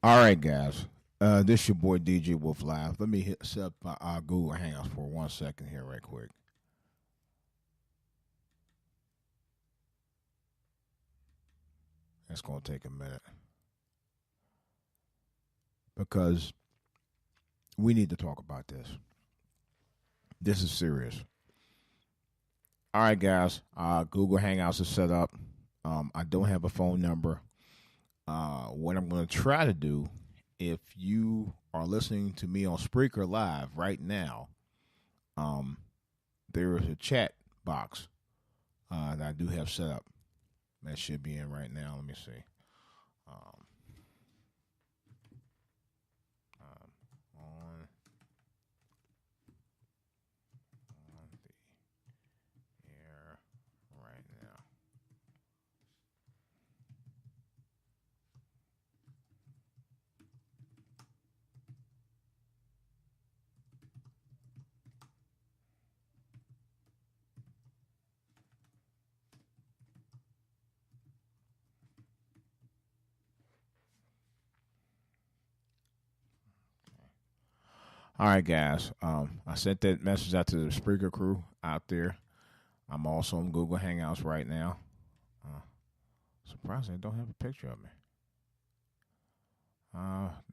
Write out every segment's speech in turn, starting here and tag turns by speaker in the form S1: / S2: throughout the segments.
S1: All right, guys. This your boy DJ Wolf Live. Let me set up my Google Hangouts for 1 second here, right quick. It's gonna take a minute because we need to talk about this. This is serious. All right, guys. Google Hangouts is set up. I don't have a phone number. What I'm gonna try to do, if you are listening to me on Spreaker Live right now, um, there is a chat box that I do have set up. That should be in right now. Let me see. Um, on the air right now. All right, guys. I sent that message out to the Spreaker crew out there. I'm also on Google Hangouts right now. Uh, Surprisingly, I don't have a picture of me.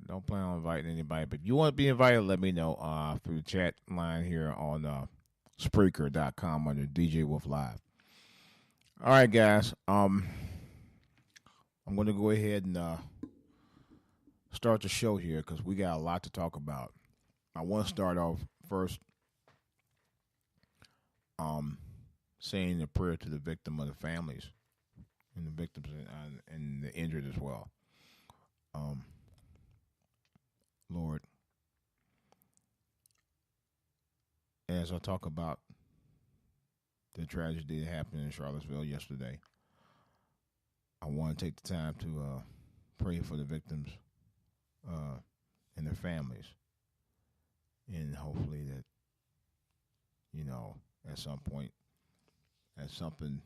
S1: Don't plan on inviting anybody, but if you want to be invited, let me know through the chat line here on Spreaker.com under DJ Wolf Live. All right, guys. I'm going to go ahead and start the show here because we got a lot to talk about. I want to start off first um, saying a prayer to the victim of the families and the victims and the injured as well. Um, Lord, as I talk about the tragedy that happened in Charlottesville yesterday, I want to take the time to pray for the victims uh, and their families, and hopefully that at some point, that something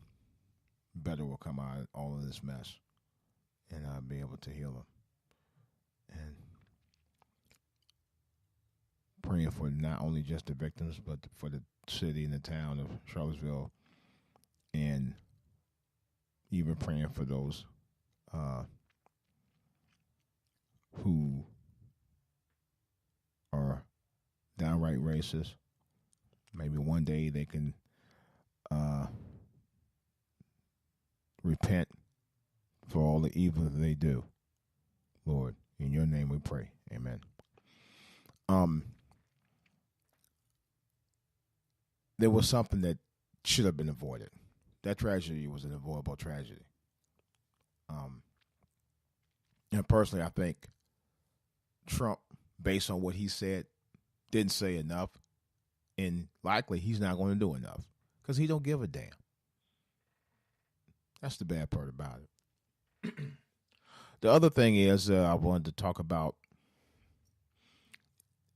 S1: better will come out of all of this mess, and I'll be able to heal them. And praying for not only just the victims, but for the city and the town of Charlottesville, and even praying for those uh, who are downright racist. Maybe one day they can uh, repent for all the evil that they do. Lord, in your name we pray. Amen. Um, there was something that should have been avoided. That tragedy was an avoidable tragedy. Um, and personally, I think Trump, based on what he said, didn't say enough, and likely he's not going to do enough because he don't give a damn. That's the bad part about it. The other thing is, I wanted to talk about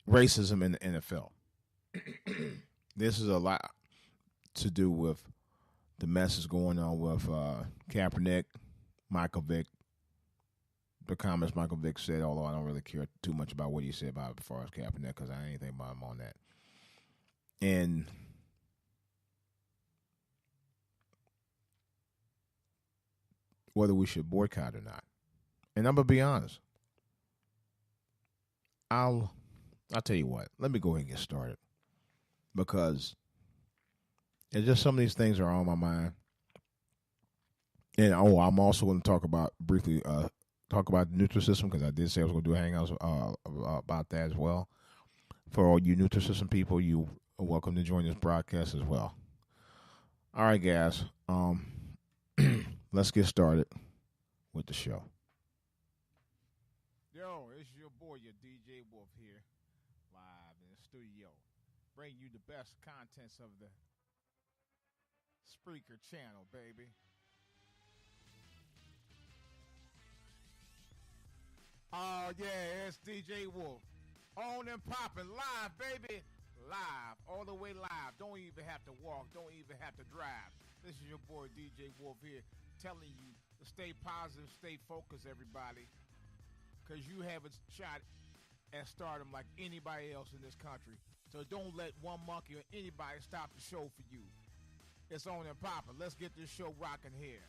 S1: racism in the NFL. This is a lot to do with the messes going on with Kaepernick, Michael Vick, the comments Michael Vick said, although I don't really care too much about what he said about as far as Kaepernick because I ain't think about him on that. And whether we should boycott or not. And I'm gonna be honest. I'll tell you what. Let me go ahead and get started because it's just some of these things are on my mind. And I'm also going to talk about briefly talk about the Nutrisystem because I did say I was going to do hangouts about that as well. For all you Nutrisystem people, you are welcome to join this broadcast as well. All right, guys. Let's get started with the show. Yo, it's your boy, your DJ Wolf here, live in the studio, bringing you the best contents of the Spreaker channel, baby. Oh yeah, it's DJ Wolf. On and popping, live, baby. Live, all the way live. Don't even have to walk, don't even have to drive. This is your boy DJ Wolf here, telling you to stay positive, stay focused, everybody. because you haven't shot at stardom like anybody else in this country. So don't let one monkey or anybody stop the show for you. It's on and popping. Let's get this show rocking here.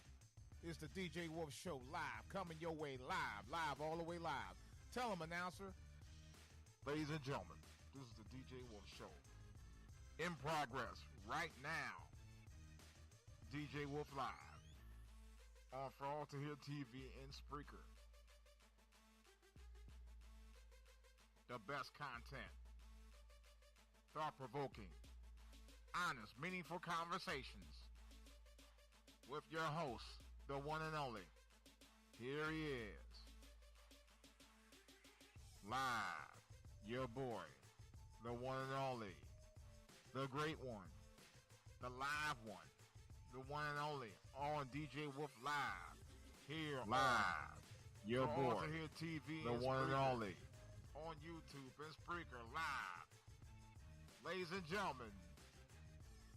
S1: It's the DJ Wolf Show live, coming your way live, all the way live. Tell them, announcer.
S2: Ladies and gentlemen, this is the DJ Wolf Show. In progress right now. DJ Wolf Live. On For All to Hear TV and Spreaker. The best content. Thought-provoking. Honest, meaningful conversations. With your host, the one and only. Here he is. Live. Your boy. The one and only. The great one. The live one. The one and only. On DJ Wolf Live. Here live. Your boy. To Hear TV the one and only. On YouTube and Spreaker live. Ladies and gentlemen.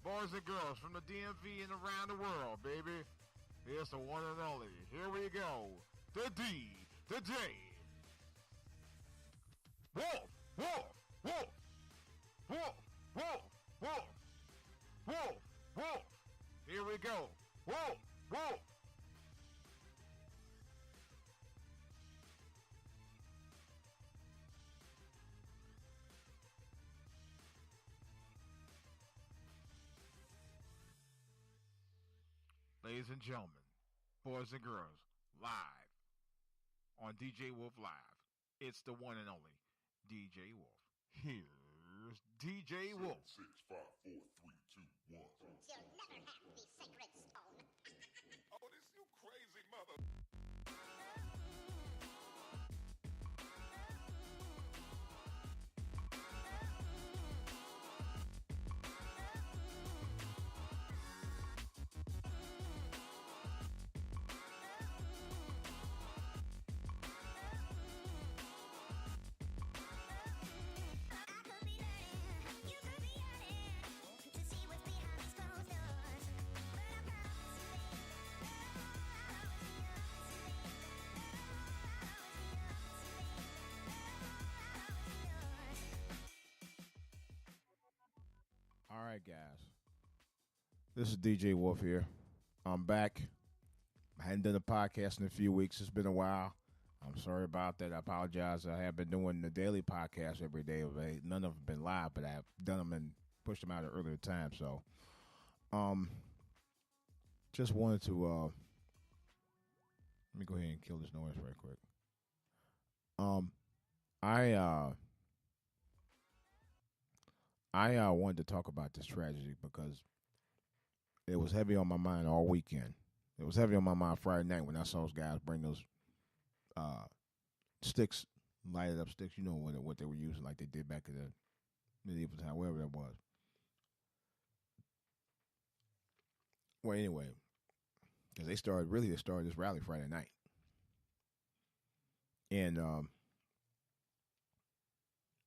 S2: Boys and girls from the DMV and around the world, baby. Here's the one and only. Here we go. The D, the J. Wolf, Wolf, Wolf, Wolf, Wolf, Wolf, Wolf, Wolf. Here we go. Wolf, Wolf. Ladies and gentlemen, boys and girls, live on DJ Wolf Live. It's the one and only DJ Wolf. Here's DJ Wolf.
S3: 6, 5, 4, 3, 2, 1.
S4: You'll never have the sacred stone.
S3: Oh, this you crazy mother.
S1: All right, guys. This is DJ Wolf here. I'm back. I hadn't done a podcast in a few weeks. It's been a while. I'm sorry about that. I apologize. I have been doing the daily podcast every day. None of them have been live, but I've done them and pushed them out at earlier time. So, just wanted to let me go ahead and kill this noise right quick. I wanted to talk about this tragedy because it was heavy on my mind all weekend. It was heavy on my mind Friday night when I saw those guys bring those sticks, lighted up sticks. You know what they were using, like they did back in the medieval time, wherever that was. Well, anyway, because they started this rally Friday night, and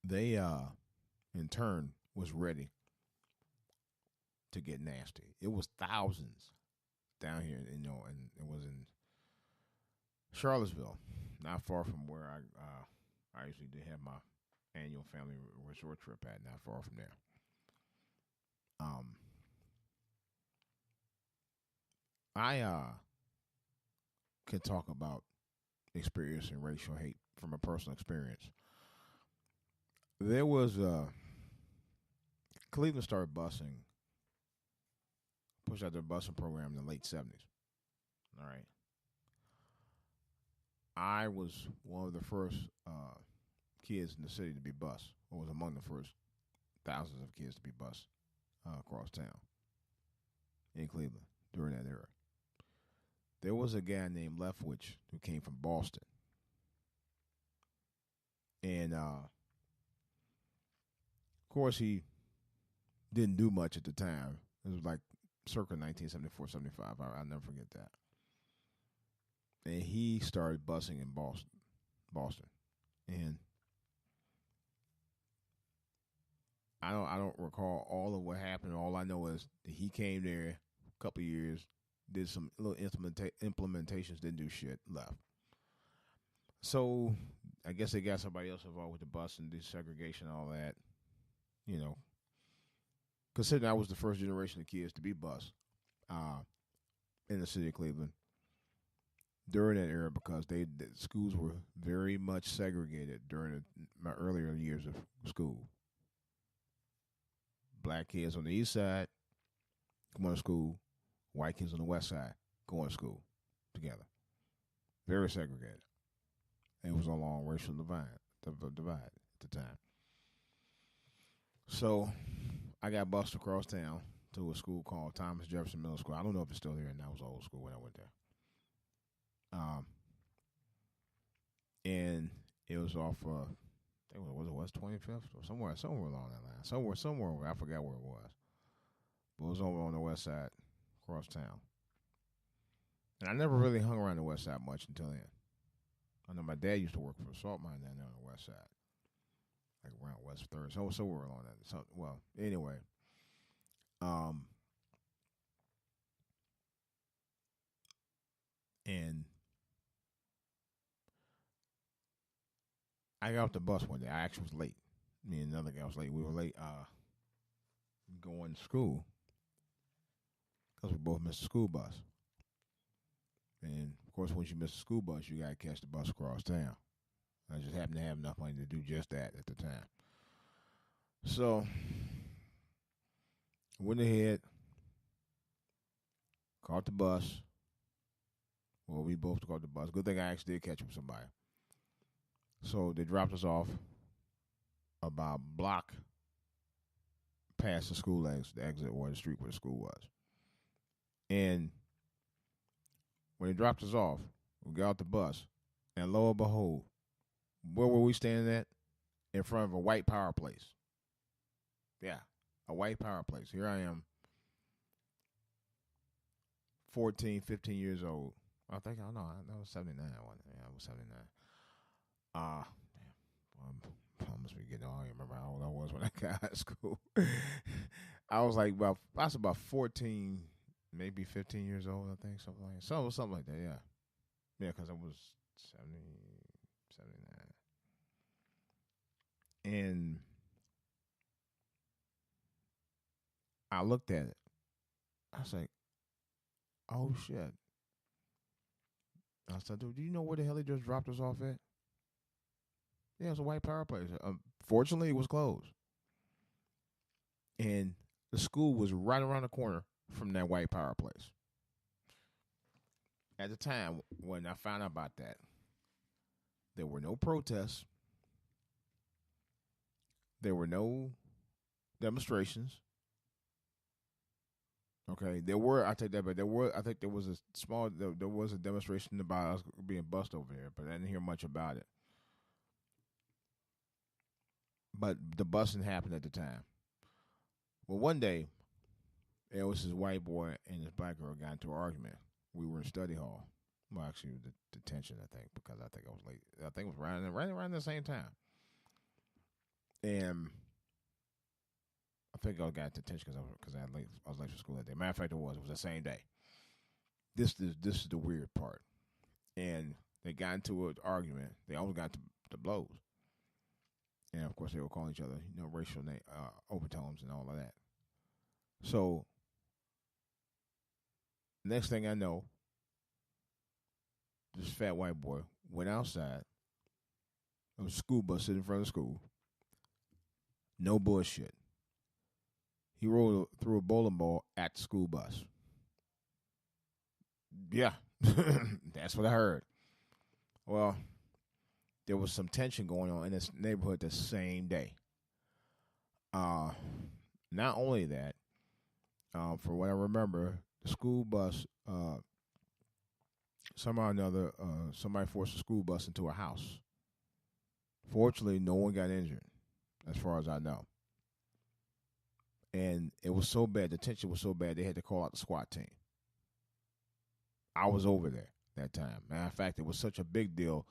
S1: they in turn was ready to get nasty. It was thousands down here, and it was in Charlottesville, not far from where I usually do have my annual family resort trip at, not far from there. I can talk about experiencing racial hate from a personal experience. There was Cleveland started busing, pushed out their busing program in the late 70s. All right. I was one of the first kids in the city to be bused, or was among the first thousands of kids to be bused across town in Cleveland during that era. There was a guy named Leftwich who came from Boston. And, of course, he didn't do much at the time. It was like circa 1974, 75. I'll never forget that. And he started busing in Boston. And I don't recall all of what happened. All I know is that he came there a couple of years, did some little implementations, didn't do shit, left. So I guess they got somebody else involved with the bus and desegregation and all that. You know, considering I was the first generation of kids to be bused in the city of Cleveland during that era, because the schools were very much segregated during my earlier years of school. Black kids on the east side going to school, white kids on the west side going to school together. Very segregated. It was a long racial divide at the time. So I got bused across town to a school called Thomas Jefferson Middle School. I don't know if it's still there, and that was old school when I went there. And it was off, I think it was 25th or somewhere along that line. Somewhere, I forgot where it was. But it was over on the west side, across town. And I never really hung around the west side much until then. I know my dad used to work for a salt mine down there on the west side, like around West 3rd. So we're along that. So, well, anyway. And I got off the bus one day. I actually was late. Me and another guy was late. We were late going to school because we both missed the school bus. And, of course, once you miss the school bus, you got to catch the bus across town. I just happened to have enough money to do just that at the time. So, went ahead, caught the bus. Well, we both caught the bus. Good thing I actually did catch up with somebody. So they dropped us off about a block past the school exit or the street where the school was. And when they dropped us off, we got out the bus, and lo and behold, where were we standing at? In front of a white power place. Yeah, a white power place. Here I am, 14, 15 years old. I was 79. I was 79. I must be getting old. I don't remember how old I was when I got out of school. I was about 14, maybe 15 years old, I think, something like that, yeah. Yeah, because I was 70, 79. And I looked at it. I was like, oh, shit. I said, dude, do you know where the hell he just dropped us off at? Yeah, it was a white power place. Fortunately, it was closed. And the school was right around the corner from that white power place. At the time, when I found out about that, there were no protests. There were no demonstrations. Okay, there were. I take that back. I think there was a demonstration about us being bused over there, but I didn't hear much about it. But the busing happened at the time. Well, one day, it was this white boy and this black girl got into an argument. We were in study hall. Well, actually, the detention, I think, because I think I was late. I think it was right around the same time. And I think I got detention because I was late for school that day. Matter of fact, it was the same day. This is the weird part. And they got into an argument. They almost got to blows. And, of course, they were calling each other, racial overtones and all of that. So, next thing I know, this fat white boy went outside. There was a school bus sitting in front of the school. No bullshit. He threw a bowling ball at the school bus. Yeah, that's what I heard. Well, there was some tension going on in this neighborhood the same day. Not only that, from what I remember, the school bus, somehow or another, somebody forced the school bus into a house. Fortunately, no one got injured, as far as I know. And it was so bad, the tension was so bad, they had to call out the SWAT team. I was over there that time. Matter of fact, it was such a big deal,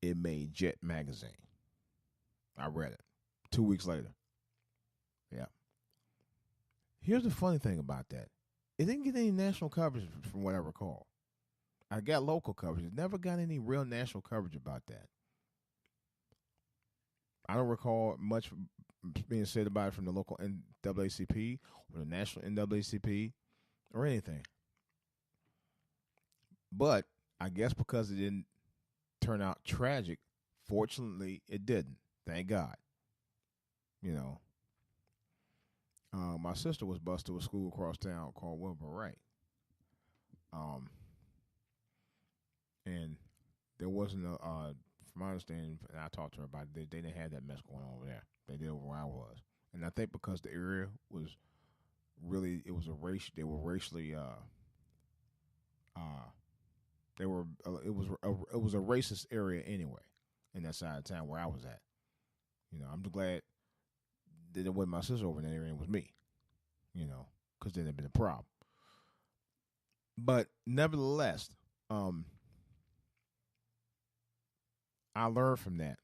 S1: it made Jet magazine. I read it 2 weeks later. Yeah. Here's the funny thing about that. It didn't get any national coverage from what I recall. I got local coverage. It never got any real national coverage about that. I don't recall much being said about it from the local NAACP or the national NAACP or anything. But I guess because it didn't turn out tragic, fortunately, it didn't. Thank God. You know, my sister was bused to a school across town called Wilbur Wright. And there wasn't a, from my understanding, and I talked to her about it, they didn't have that mess going on over there. They did over where I was. And I think because the area was really, it was a race, they were racially, it was a racist area anyway, in that side of town where I was at. You know, I'm glad that it wasn't my sister over in that area, it was me. You know, because then it'd been a problem. But nevertheless, I learned from that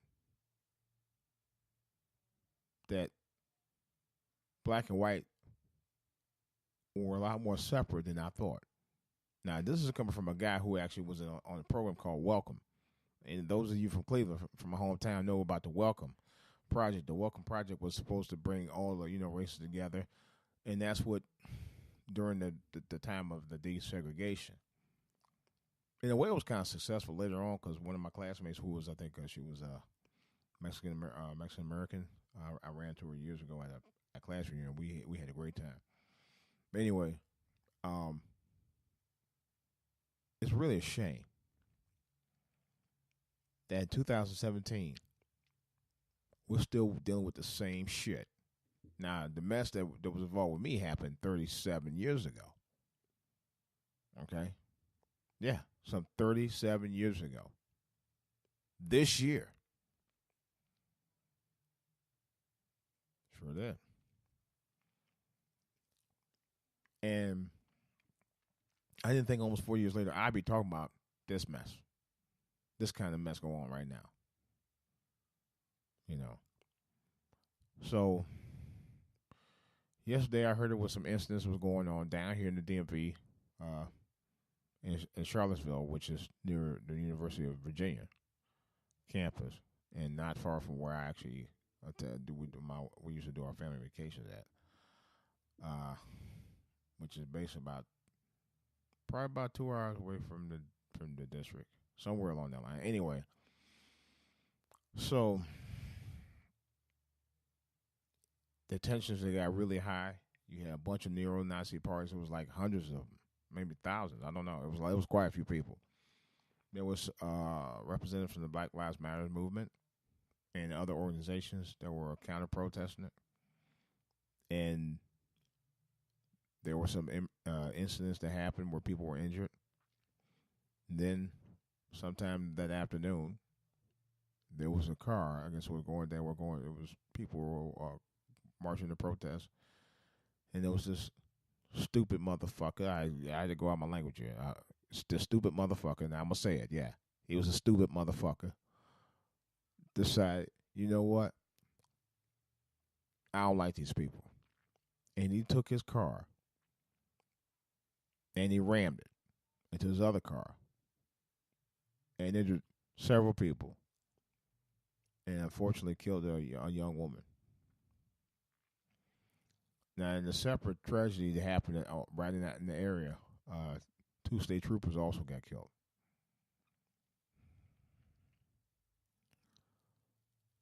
S1: black and white were a lot more separate than I thought. Now, this is coming from a guy who actually was on a program called Welcome. And those of you from Cleveland, from my hometown, know about the Welcome Project. The Welcome Project was supposed to bring all the, races together. And that's what, during the time of the desegregation. In a way, it was kind of successful later on because one of my classmates, who was, I think she was Mexican American, I ran into her years ago at a class reunion. We had a great time. But anyway, it's really a shame that in 2017 we're still dealing with the same shit. Now, the mess that was involved with me happened 37 years ago. Okay? Yeah, some 37 years ago. This year. Sure did. And I didn't think almost 4 years later I'd be talking about this mess. This kind of mess going on right now. You know. So, yesterday I heard there was some incidents was going on down here in the DMV, in Charlottesville, which is near the University of Virginia campus, and not far from where I actually we used to do our family vacations at, which is based probably about 2 hours away from the district, somewhere along that line. Anyway, so the tensions, they got really high. You had a bunch of neo-Nazi parties. It was like hundreds of them, maybe thousands. I don't know. It was quite a few people. There was representatives from the Black Lives Matter movement and other organizations that were counter-protesting it. And there were some incidents that happened where people were injured. And then sometime that afternoon, there was a car. I guess it was people were marching to protest. And there was this stupid motherfucker. I had to go out my language here. This stupid motherfucker. Now I'm going to say it. Yeah. He was a stupid motherfucker. Decided, you know what? I don't like these people. And he took his car and he rammed it into his other car and injured several people and unfortunately killed a young woman. Now, in a separate tragedy that happened right in the area, 2 state troopers also got killed.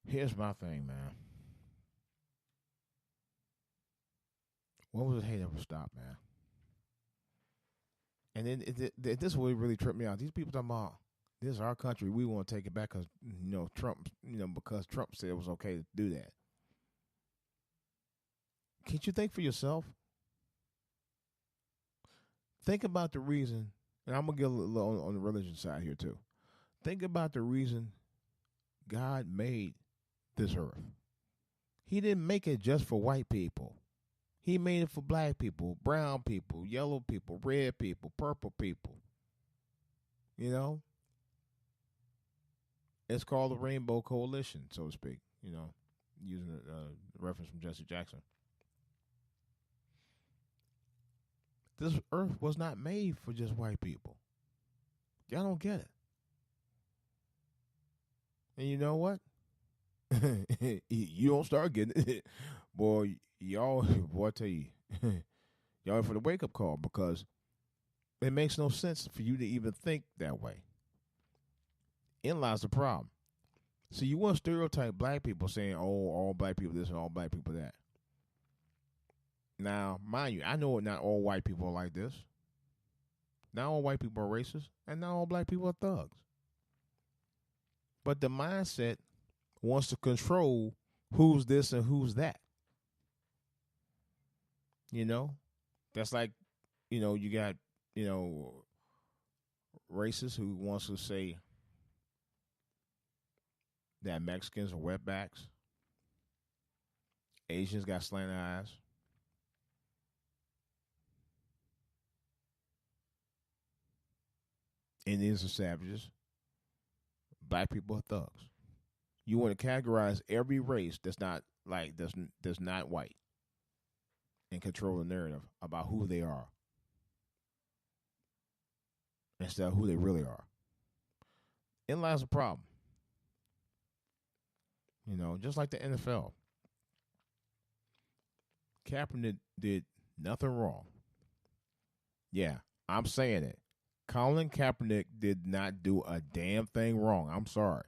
S1: Here's my thing, man. When was the hate ever stop, man? And then this would really trip me out. These people talking about, this is our country. We want to take it back because, Trump, because Trump said it was okay to do that. Can't you think for yourself? Think about the reason, and I'm going to get a little on the religion side here too. Think about the reason God made this earth. He didn't make it just for white people. He made it for black people, brown people, yellow people, red people, purple people. It's called the Rainbow Coalition, so to speak, using a reference from Jesse Jackson. This earth was not made for just white people. Y'all don't get it. And you know what? You don't start getting it, boy. Y'all, boy, I tell you, y'all in for the wake up call because it makes no sense for you to even think that way. In lies the problem. So you want to stereotype black people saying, "Oh, all black people this and all black people that." Now, mind you, I know not all white people are like this. Not all white people are racist, and not all black people are thugs. But the mindset wants to control who's this and who's that. You know, that's like, you got, racists who wants to say that Mexicans are wetbacks, Asians got slanted eyes. Indians are savages. Black people are thugs. You want to categorize every race that's not that's not white and control the narrative about who they are instead of who they really are. In lies a problem. Just like the NFL. Kaepernick did nothing wrong. Yeah, I'm saying it. Colin Kaepernick did not do a damn thing wrong. I'm sorry.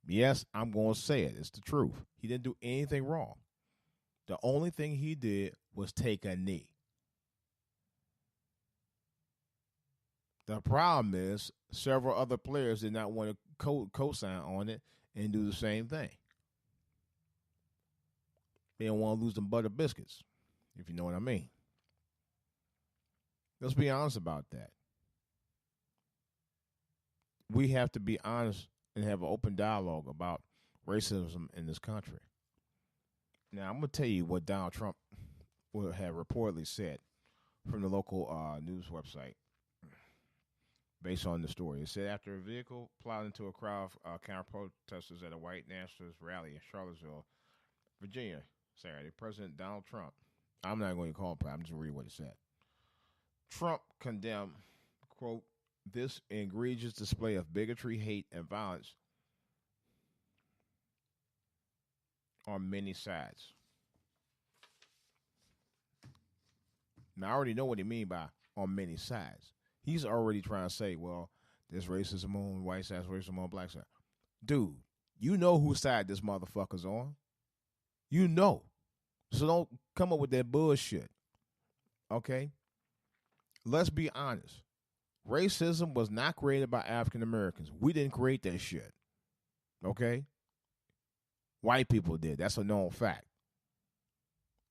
S1: Yes, I'm going to say it. It's the truth. He didn't do anything wrong. The only thing he did was take a knee. The problem is several other players did not want to co-sign on it and do the same thing. They don't want to lose them butter biscuits, if you know what I mean. Let's be honest about that. We have to be honest and have an open dialogue about racism in this country. Now, I'm going to tell you what Donald Trump had reportedly said from the local news website based on the story. It said after a vehicle plowed into a crowd of counter-protesters at a white nationalist rally in Charlottesville, Virginia, Saturday, President Donald Trump, I'm not going to call him, I'm just going to read what he said. Trump condemned, quote, this egregious display of bigotry, hate, and violence on many sides. Now, I already know what he means by on many sides. He's already trying to say, well, there's racism on white side, racism on black side. Dude, you know whose side this motherfucker's on. You know. So don't come up with that bullshit. Okay? Let's be honest. Racism was not created by African Americans. We didn't create that shit. Okay? White people did. That's a known fact.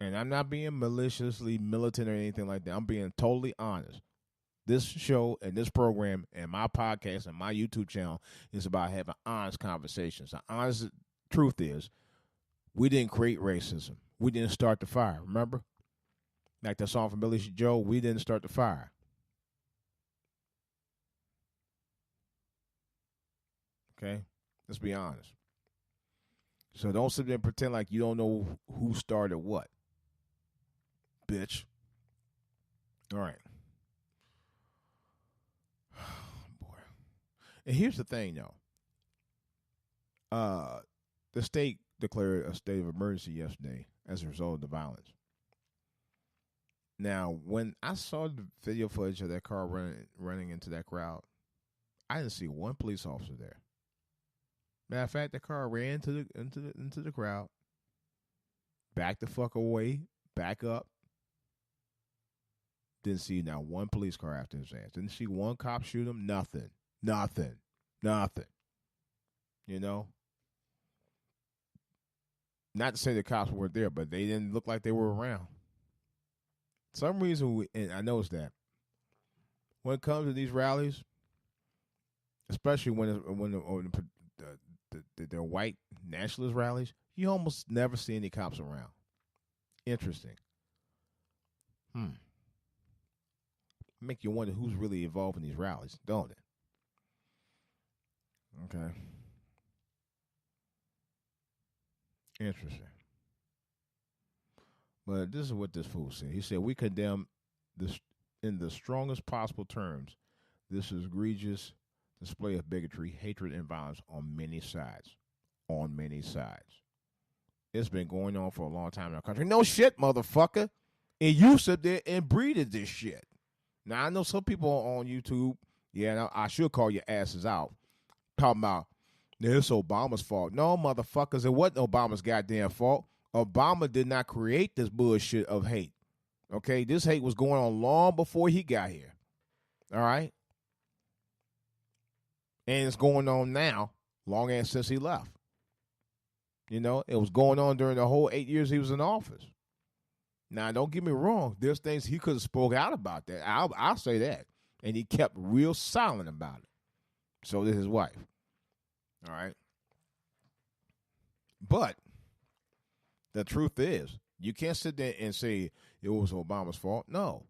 S1: And I'm not being maliciously militant or anything like that. I'm being totally honest. This show and this program and my podcast and my YouTube channel is about having honest conversations. The honest truth is we didn't create racism. We didn't start the fire. Remember? Like that song from Billy Joe, we didn't start the fire. Okay? Let's be honest. So don't sit there and pretend like you don't know who started what. Bitch. All right. Boy. And here's the thing, though. The state declared a state of emergency yesterday as a result of the violence. Now, when I saw the video footage of that car running into that crowd, I didn't see one police officer there. Matter of fact, the car ran into the crowd, backed the fuck away, back up. Didn't see not one police car after his ass. Didn't see one cop shoot him. Nothing. You know? Not to say the cops weren't there, but they didn't look like they were around. Some reason, and I noticed that when it comes to these rallies, especially when they're white nationalist rallies, you almost never see any cops around. Interesting. Make you wonder who's really involved in these rallies, don't it? Okay. Interesting. But this is what this fool said. He said, we condemn this in the strongest possible terms this egregious display of bigotry, hatred, and violence on many sides. on many sides. It's been going on for a long time in our country. No shit, motherfucker. And you sit there and breeded this shit. Now, I know some people on YouTube, I should call your asses out, talking about, it's Obama's fault. No, motherfuckers, it wasn't Obama's goddamn fault. Obama did not create this bullshit of hate. Okay, this hate was going on long before he got here. All right? And it's going on now, long as since he left. You know, it was going on during the whole 8 years he was in office. Now, don't get me wrong. There's things he could have spoke out about that. I'll say that. And he kept real silent about it. So did his wife. All right? But the truth is, you can't sit there and say it was Obama's fault. No.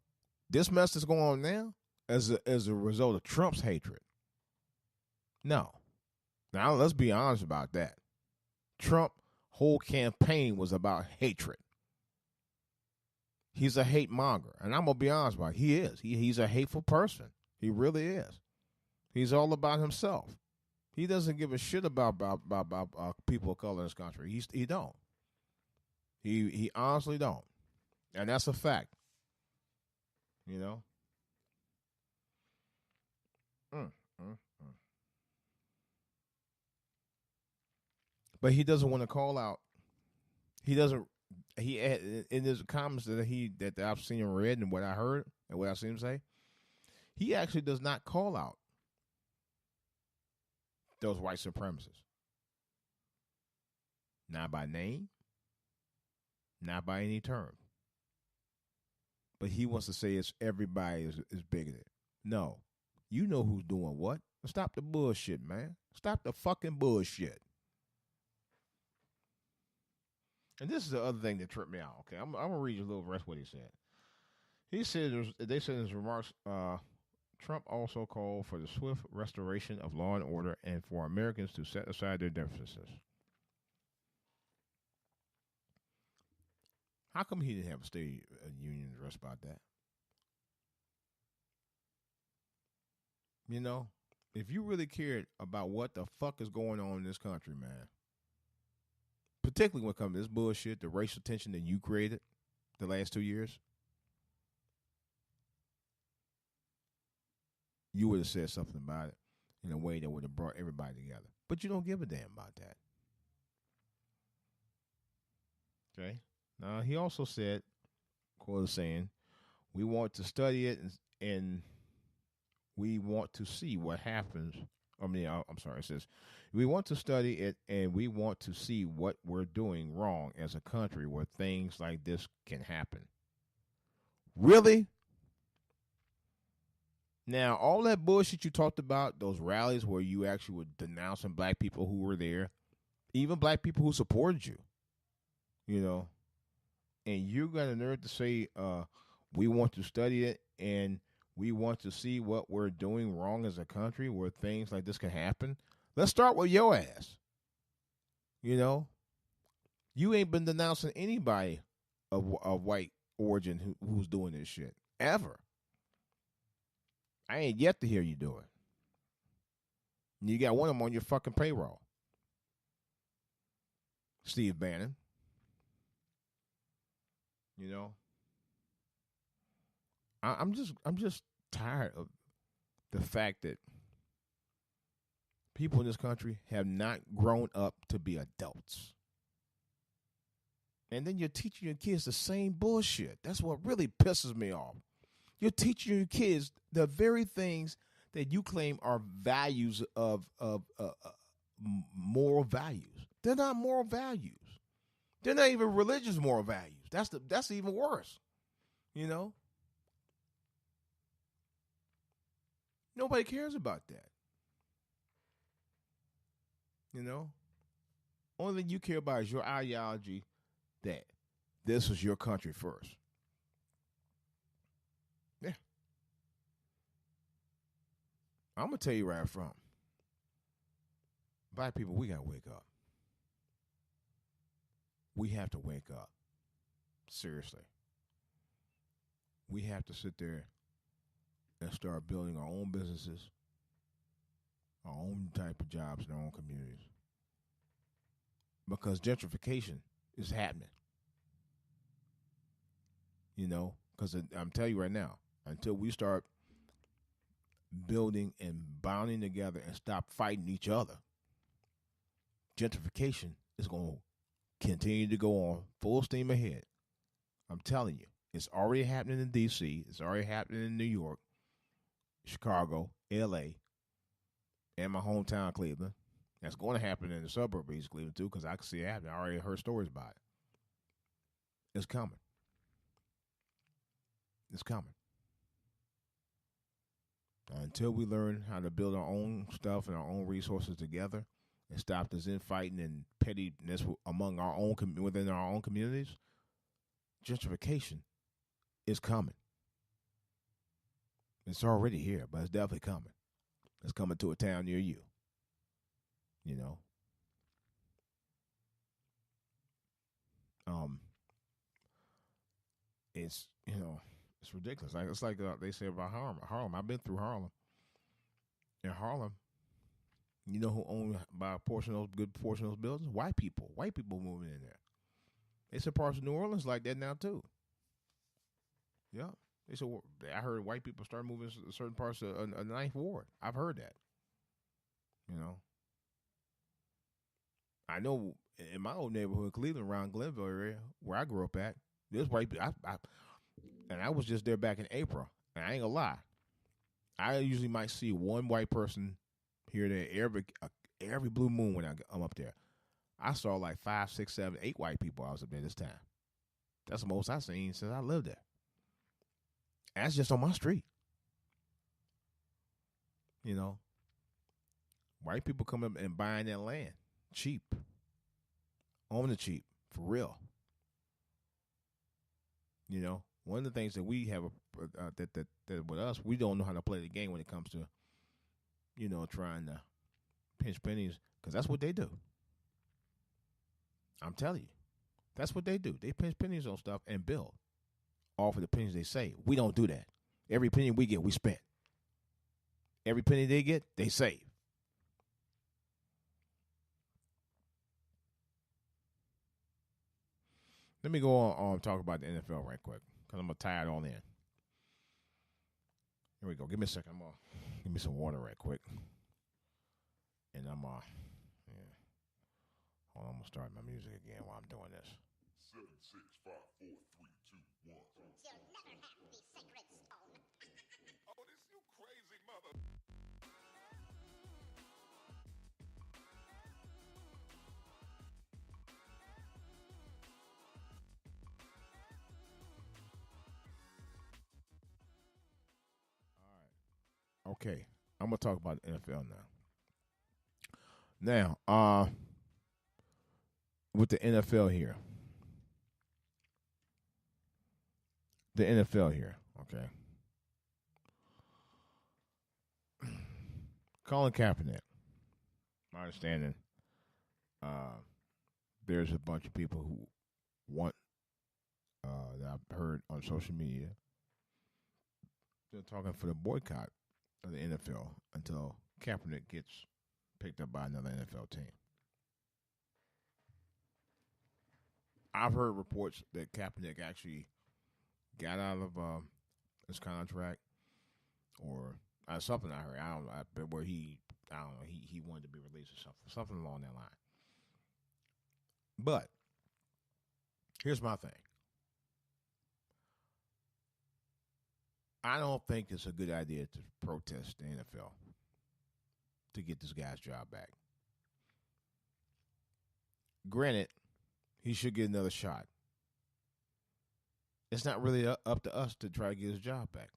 S1: This mess that's going on now as a result of Trump's hatred. No. Now, let's be honest about that. Trump's whole campaign was about hatred. He's a hate monger. And I'm going to be honest about it. He is. He's a hateful person. He really is. He's all about himself. He doesn't give a shit about people of color in this country. He don't. He honestly don't. And that's a fact. You know? But he doesn't want to call out. He doesn't. He in his comments that I've seen him read and what I heard and what I've seen him say, he actually does not call out those white supremacists. Not by name, not by any term. But he wants to say it's everybody is bigoted. No. You know who's doing what. Stop the bullshit, man. Stop the fucking bullshit. And this is the other thing that tripped me out. Okay, I'm going to read you a little rest of what he said. He said, they said in his remarks, Trump also called for the swift restoration of law and order and for Americans to set aside their differences. How come he didn't have a state union address about that? You know, if you really cared about what the fuck is going on in this country, man, particularly when it comes to this bullshit, the racial tension that you created the last 2 years, you would have said something about it in a way that would have brought everybody together. But you don't give a damn about that. Okay? Now, he also said, quote saying, we want to study it and we want to see what happens. It says, we want to study it and we want to see what we're doing wrong as a country where things like this can happen. Really? Now, all that bullshit you talked about, those rallies where you actually were denouncing black people who were there, even black people who supported you, you know, and you got a nerve to say, we want to study it and we want to see what we're doing wrong as a country where things like this can happen. Let's start with your ass. You know, you ain't been denouncing anybody of white origin who's doing this shit ever. I ain't yet to hear you do it. You got one of them on your fucking payroll, Steve Bannon. You know, I'm just tired of the fact that people in this country have not grown up to be adults. And then you're teaching your kids the same bullshit. That's what really pisses me off. You're teaching your kids the very things that you claim are values of moral values. They're not moral values. They're not even religious moral values. That's even worse. You know? Nobody cares about that. You know? Only thing you care about is your ideology that this is your country first. Yeah. I'm going to tell you right up front. Black people, we got to wake up. We have to wake up. Seriously. We have to sit there and start building our own businesses, our own type of jobs in our own communities. because gentrification is happening. You know, because I'm telling you right now, until we start building and bonding together and stop fighting each other, gentrification is going to continue to go on full steam ahead. I'm telling you, it's already happening in D.C., it's already happening in New York, Chicago, L.A., and my hometown, Cleveland. That's going to happen in the suburb of East Cleveland, too, because I can see it happening. I already heard stories about it. It's coming. It's coming. Until we learn how to build our own stuff and our own resources together and stop this infighting and pettiness among our own within our own communities, gentrification is coming. It's already here, but it's definitely coming. It's coming to a town near you. You know. It's it's ridiculous. It's like they say about Harlem. I've been through Harlem. In Harlem, you know who owned by a good portion of those buildings? White people. White people moving in there. It's a parts of New Orleans like that now too. Yeah. They said I heard white people start moving certain parts of the Ninth Ward. I've heard that. You know. I know in my old neighborhood, Cleveland, around Glenville area, where I grew up at, there's white people. And I was just there back in April. And I ain't gonna lie. I usually might see one white person here and there every blue moon when I'm up there. I saw like 5, 6, 7, 8 white people I was up there this time. That's the most I've seen since I lived there. And that's just on my street. You know. White people come up and buying that land. Cheap. On the cheap. For real. You know. One of the things that we have that with us, we don't know how to play the game when it comes to, trying to pinch pennies, because that's what they do. I'm telling you, that's what they do. They pinch pennies on stuff and build off of the pennies they save. We don't do that. Every penny we get, we spend. Every penny they get, they save. Let me go on talk about the NFL right quick, because I'm going to tie it on in. Here we go. Give me a second. Give me some water right quick. And I'm hold on, I'm going to start my music again while I'm doing this.
S3: 7, 6, 5, 4, 3, 2, 1.
S4: You'll never have the sacred stone.
S3: Oh, this you crazy mother.
S1: Okay, I'm gonna talk about the NFL now. Now, with the NFL here, okay. Colin Kaepernick, my understanding, there's a bunch of people who want that I've heard on social media. They're talking for the boycott of the NFL until Kaepernick gets picked up by another NFL team. I've heard reports that Kaepernick actually got out of his contract, or something I heard. I don't know, where he wanted to be released or something along that line. But here's my thing. I don't think it's a good idea to protest the NFL to get this guy's job back. Granted, he should get another shot. It's not really up to us to try to get his job back.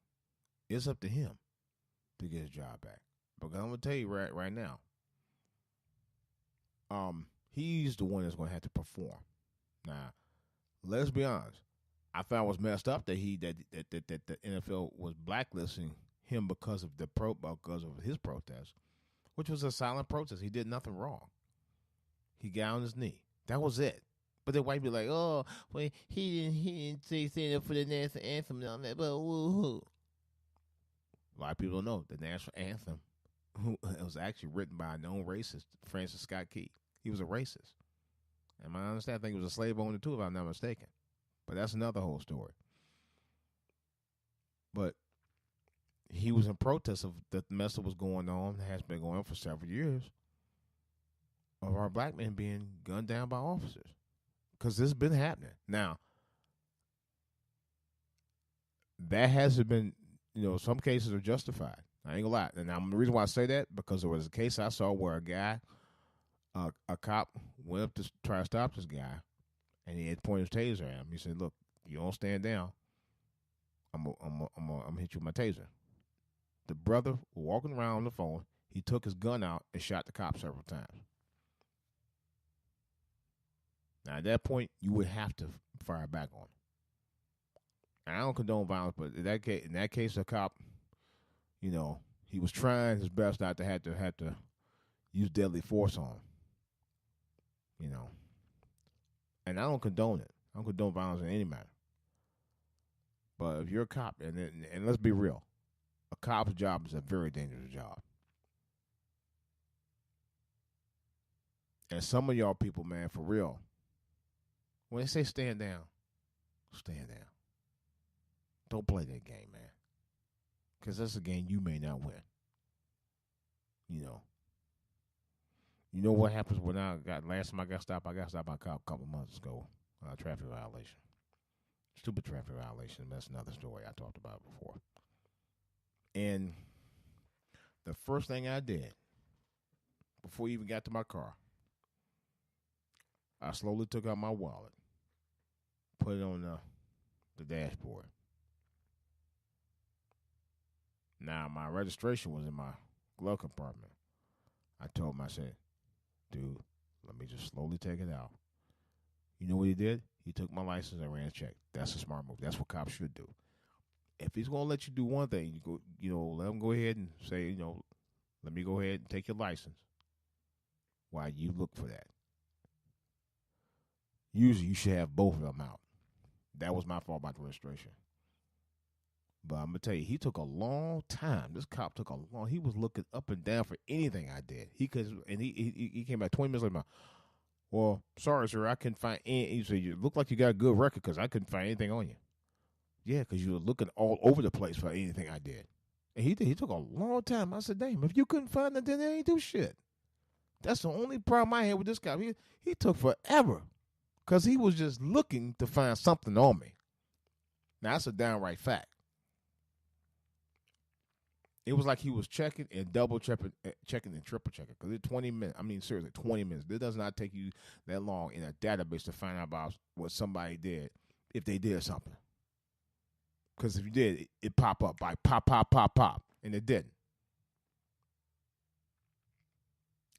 S1: It's up to him to get his job back. Because I'm going to tell you right now, he's the one that's going to have to perform. Now, let's be honest. I thought it was messed up that the NFL was blacklisting him because of his protest, which was a silent protest. He did nothing wrong. He got on his knee. That was it. But then white people like, oh, well, he didn't say stand up for the national anthem and all that. But woo-hoo. A lot of people don't know the national anthem it was actually written by a known racist, Francis Scott Key. He was a racist. And I understand, I think it was a slave owner too, if I'm not mistaken. But that's another whole story. But he was in protest of the mess that was going on, has been going on for several years, of our black men being gunned down by officers. Because this has been happening. Now, that hasn't been, some cases are justified. I ain't gonna lie. And the reason why I say that, because there was a case I saw where a guy, a cop went up to try to stop this guy, and he had pointed his taser at him. He said, "Look, you don't stand down, I'm gonna hit you with my taser." The brother walking around on the phone, he took his gun out and shot the cop several times. Now, at that point, you would have to fire back on him. And I don't condone violence, but in that case, the cop, he was trying his best not to have to use deadly force on him. And I don't condone it. I don't condone violence in any matter. But if you're a cop, and let's be real, a cop's job is a very dangerous job. And some of y'all people, man, for real, when they say stand down, stand down. Don't play that game, man. Because that's a game you may not win. You know what happens when last time I got stopped by a cop a couple months ago. Traffic violation. Stupid traffic violation. That's another story I talked about before. And the first thing I did, before I even got to my car, I slowly took out my wallet, put it on the dashboard. Now, my registration was in my glove compartment. I told him, I said, "Dude, let me just slowly take it out." You know what he did? He took my license and ran a check. That's a smart move. That's what cops should do. If he's going to let you do one thing, let him go ahead and say, let me go ahead and take your license while you look for that. Usually, you should have both of them out. That was my fault about the registration. But I'm going to tell you, he took a long time. This cop he was looking up and down for anything I did. He came back 20 minutes later. "Well, sorry, sir, I couldn't find any." He said, "You look like you got a good record because I couldn't find anything on you." "Yeah, because you were looking all over the place for anything I did." And he did. He took a long time. I said, "Damn, if you couldn't find it, then they ain't do shit." That's the only problem I had with this cop. He took forever because he was just looking to find something on me. Now, that's a downright fact. It was like he was checking and double checking and triple checking. Because it's 20 minutes. I mean, seriously, 20 minutes. It does not take you that long in a database to find out about what somebody did if they did something. Because if you did, it pop up by pop, pop, pop, pop. And it didn't.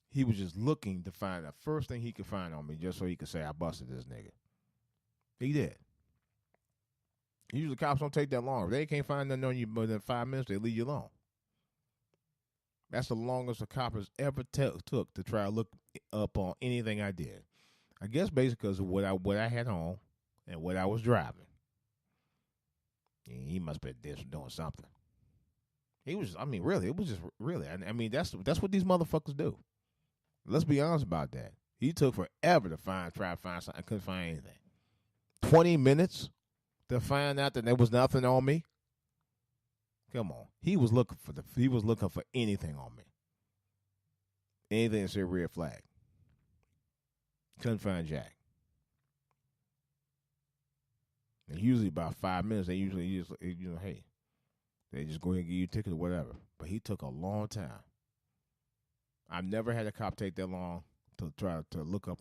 S1: He was just looking to find the first thing he could find on me just so he could say, "I busted this nigga." He did. Usually cops don't take that long. If they can't find nothing on you more than 5 minutes, they leave you alone. That's the longest a cop has ever took to try to look up on anything I did. I guess basically because of what I had on and what I was driving. He must have been doing something. He was, really, it was just really. That's what these motherfuckers do. Let's be honest about that. He took forever to try to find something. I couldn't find anything. 20 minutes to find out that there was nothing on me. Come on. He was looking for anything on me. Anything that said red flag. Couldn't find Jack. And usually about 5 minutes, they usually just, hey, they just go ahead and give you a ticket or whatever. But he took a long time. I've never had a cop take that long to try to look up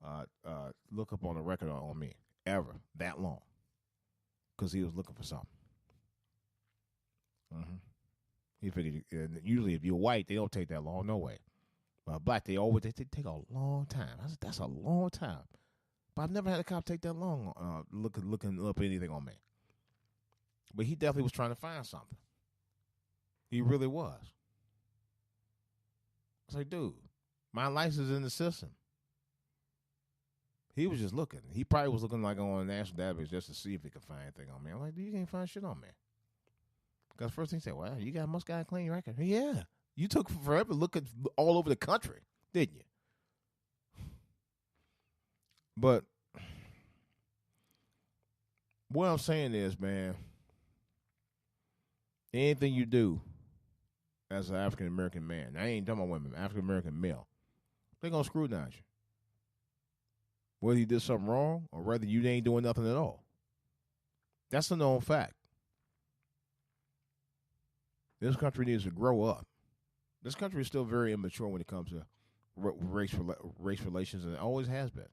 S1: on the record on me. Ever. That long. Because he was looking for something. Mm-hmm. He figured, usually if you're white, they don't take that long, no way. But black, they take a long time. I said, that's a long time. But I've never had a cop take that long looking up anything on me. But he definitely was trying to find something. He really was. I was like, dude, my license is in the system. He was just looking. He probably was looking like on a national database just to see if he could find anything on me. I'm like, dude, you can't find shit on me. Because first thing he said, well, you must got a clean record. Yeah. You took forever looking all over the country, didn't you? But what I'm saying is, man, anything you do as an African American man, I ain't talking about women, African American male, they're gonna scrutinize you. Whether you did something wrong or whether you ain't doing nothing at all. That's a known fact. This country needs to grow up. This country is still very immature when it comes to race relations, and it always has been.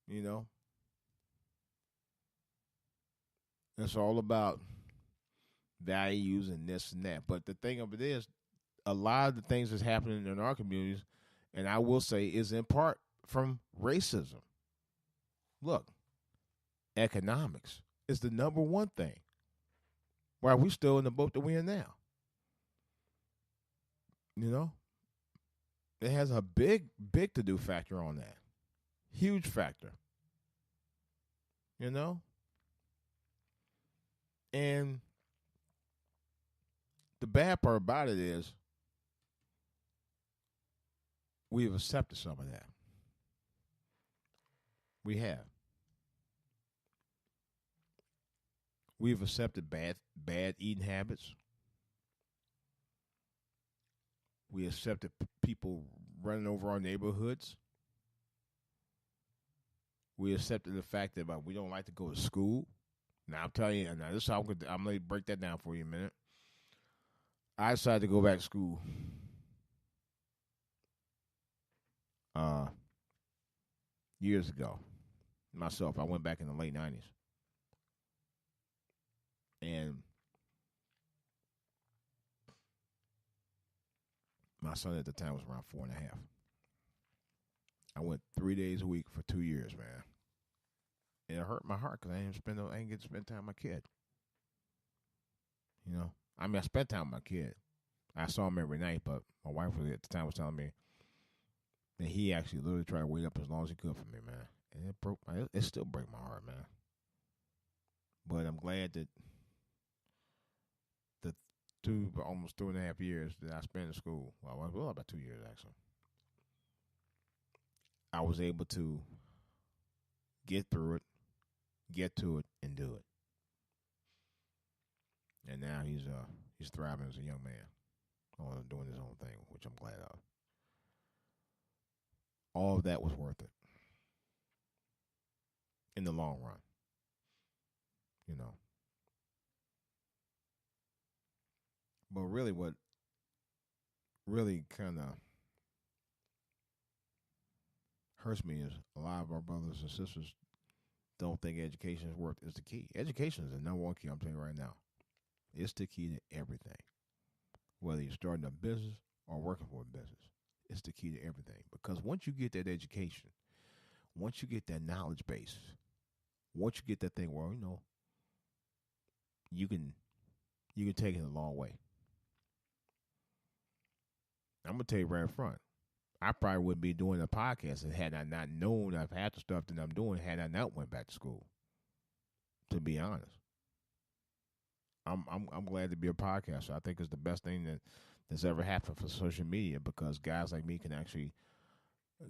S1: You know? It's all about values and this and that. But the thing of it is, a lot of the things that's happening in our communities, and I will say, is in part from racism. Look, economics is the number one thing. Why we still in the boat that we're in now? You know? It has a big to do factor on that. Huge factor. You know? And the bad part about it is we have accepted some of that. We have. We've accepted bad eating habits. We accepted people running over our neighborhoods. We accepted the fact that we don't like to go to school. Now, I'm telling you, now this is how I'm going to break that down for you in a minute. I decided to go back to school years ago. Myself, I went back in the late 90s. And my son at the time was around 4.5. I went 3 days a week for 2 years, man. And it hurt my heart because I didn't get to spend time with my kid. You know, I mean, I spent time with my kid. I saw him every night, but my wife at the time was telling me that he actually literally tried to wait up as long as he could for me, man. And it still broke my heart, man. But I'm glad that the almost 2.5 years that I spent in school, well, about 2 years actually, I was able to get through it, get to it, and do it. And now he's thriving as a young man, doing his own thing, which I'm glad of. All of that was worth it in the long run, you know. But really what really kind of hurts me is a lot of our brothers and sisters don't think education is the key. Education is the number one key, I'm telling you right now. It's the key to everything. Whether you're starting a business or working for a business, it's the key to everything. Because once you get that education, once you get that knowledge base, once you get that thing, well, you know, you can take it a long way. I'm gonna tell you right up front, I probably wouldn't be doing a podcast had I not known I've had the stuff that I'm doing had I not went back to school. To be honest, I'm glad to be a podcaster. I think it's the best thing that's ever happened for social media because guys like me can actually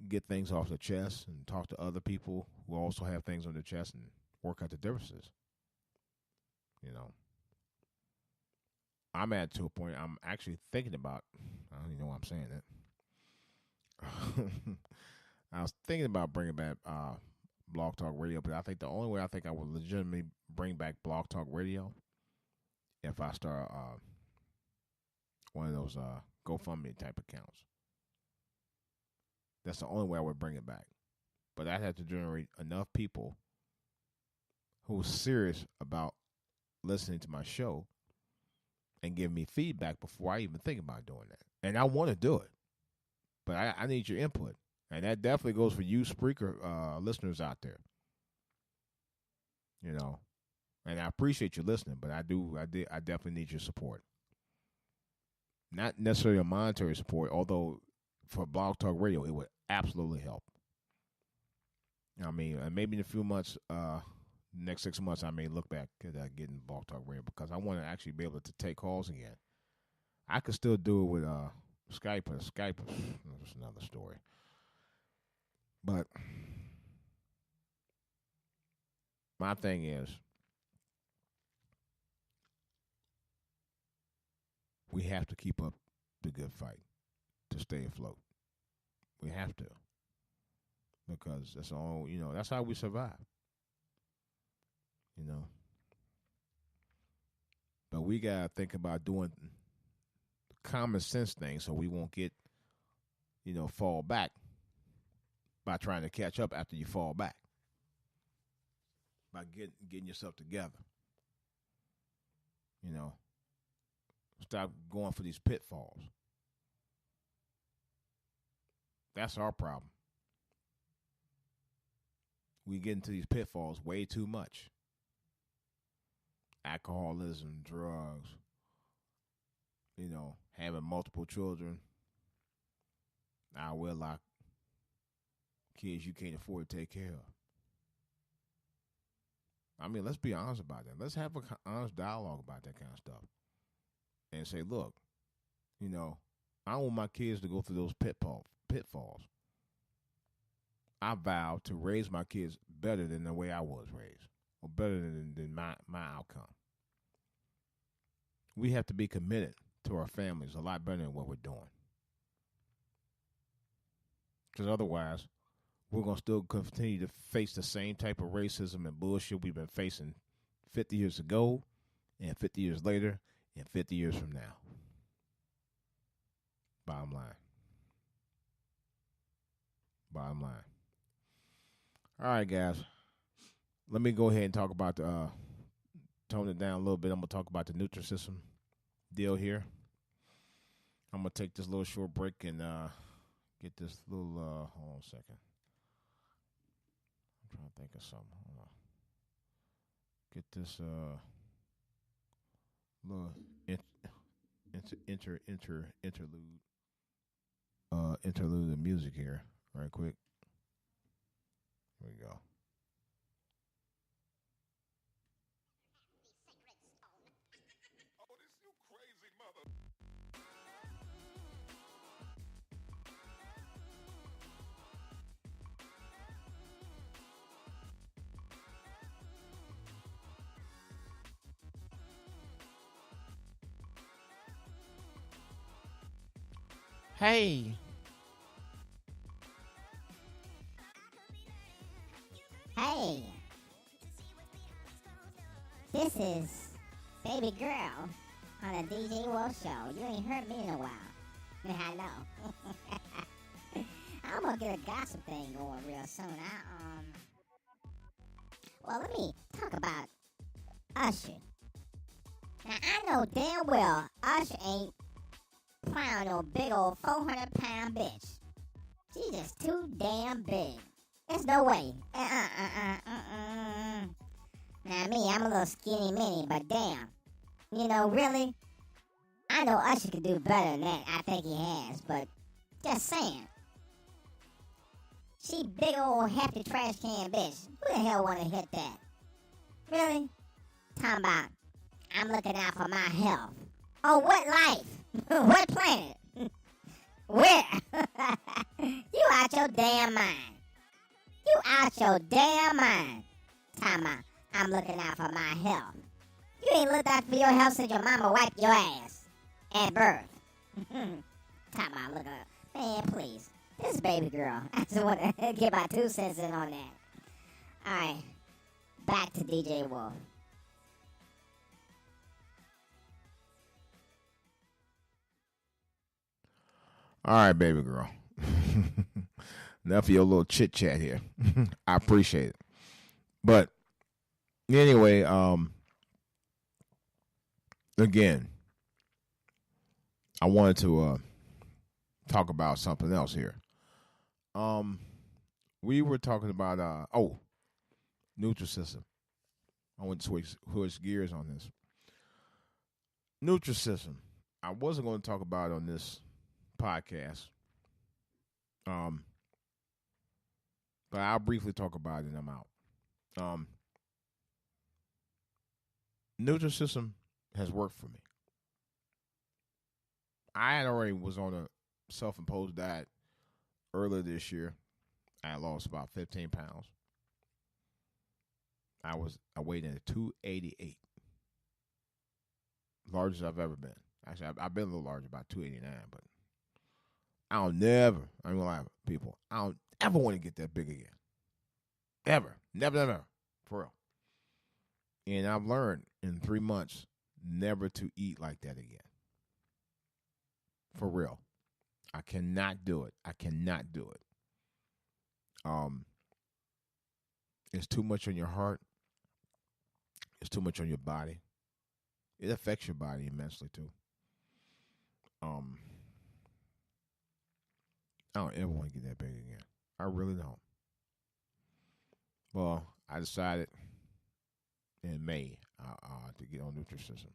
S1: get things off the chest and talk to other people who also have things on their chest and work out the differences. You know, I'm to a point I'm actually thinking about. I don't even know why I'm saying that. I was thinking about bringing back Blog Talk Radio, but I think the only way I think I would legitimately bring back Blog Talk Radio if I start one of those GoFundMe type accounts. That's the only way I would bring it back. But I'd have to generate enough people who are serious about listening to my show and give me feedback before I even think about doing that. And I want to do it. But I need your input. And that definitely goes for you Spreaker listeners out there. You know. And I appreciate you listening, but I definitely need your support. Not necessarily a monetary support, although for Blog Talk Radio, it would absolutely help. I mean, maybe in a few months, next 6 months, I may look back at getting Blog Talk Radio because I want to actually be able to take calls again. I could still do it with Skype, but Skype is another story. But my thing is, we have to keep up the good fight to stay afloat. We have to, because that's all, that's how we survive. You know. But we gotta think about doing common sense things so we won't get, fall back by trying to catch up after you fall back. By getting yourself together. Stop going for these pitfalls. That's our problem. We get into these pitfalls way too much. Alcoholism, drugs, having multiple children. We're like kids you can't afford to take care of. I mean, let's be honest about that. Let's have an honest dialogue about that kind of stuff. And say, look, I don't want my kids to go through those pitfalls. I vow to raise my kids better than the way I was raised, or better than my outcome. We have to be committed to our families a lot better than what we're doing. Because otherwise, we're going to still continue to face the same type of racism and bullshit we've been facing 50 years ago, and 50 years later, and 50 years from now. Bottom line. All right, guys. Let me go ahead and talk about tone it down a little bit. I'm going to talk about the Nutrisystem deal here. I'm going to take this little short break and get this little, hold on a second. I'm trying to think of something. Hold on. Get this little interlude of music here right quick. Here we go.
S3: Oh, this you crazy mother.
S1: Hey.
S5: Hey, this is Baby Girl on the DJ Wolf Show. You ain't heard me in a while. I know. I'm gonna get a gossip thing going real soon. Well, let me talk about Usher. Now, I know damn well Usher ain't plowing no big old 400-pound bitch. She's just too damn big. There's no way. Now me, I'm a little skinny mini, but damn. Really? I know Usher could do better than that. I think he has, but just saying. She big old hefty trash can bitch. Who the hell wanna hit that? Really? Talking about, I'm looking out for my health. Oh, what life? What planet? Where? You out your damn mind. You out your damn mind. Talking about, I'm looking out for my health. You ain't looked out for your health since your mama wiped your ass at birth. Talking about, look up. Man, please. This Baby Girl. I just want to get my 2 cents in on that. Alright. Back to DJ Wolf.
S1: All right, Baby Girl. Enough of your little chit chat here. I appreciate it. But anyway, again, I wanted to talk about something else here. We were talking about Nutrisystem. I want to switch gears on this. Nutrisystem. I wasn't going to talk about it on this podcast. But I'll briefly talk about it and I'm out. Nutrisystem has worked for me. I had already was on a self-imposed diet earlier this year. I lost about 15 pounds. I weighed in at 288. Largest I've ever been. Actually, I've been a little larger, about 289, but I ain't gonna lie, people, I don't ever want to get that big again. Ever. Never. For real. And I've learned in 3 months never to eat like that again. For real. I cannot do it. It's too much on your heart. It's too much on your body. It affects your body immensely too. I don't ever want to get that big again. I really don't. Well, I decided in May to get on Nutrisystem.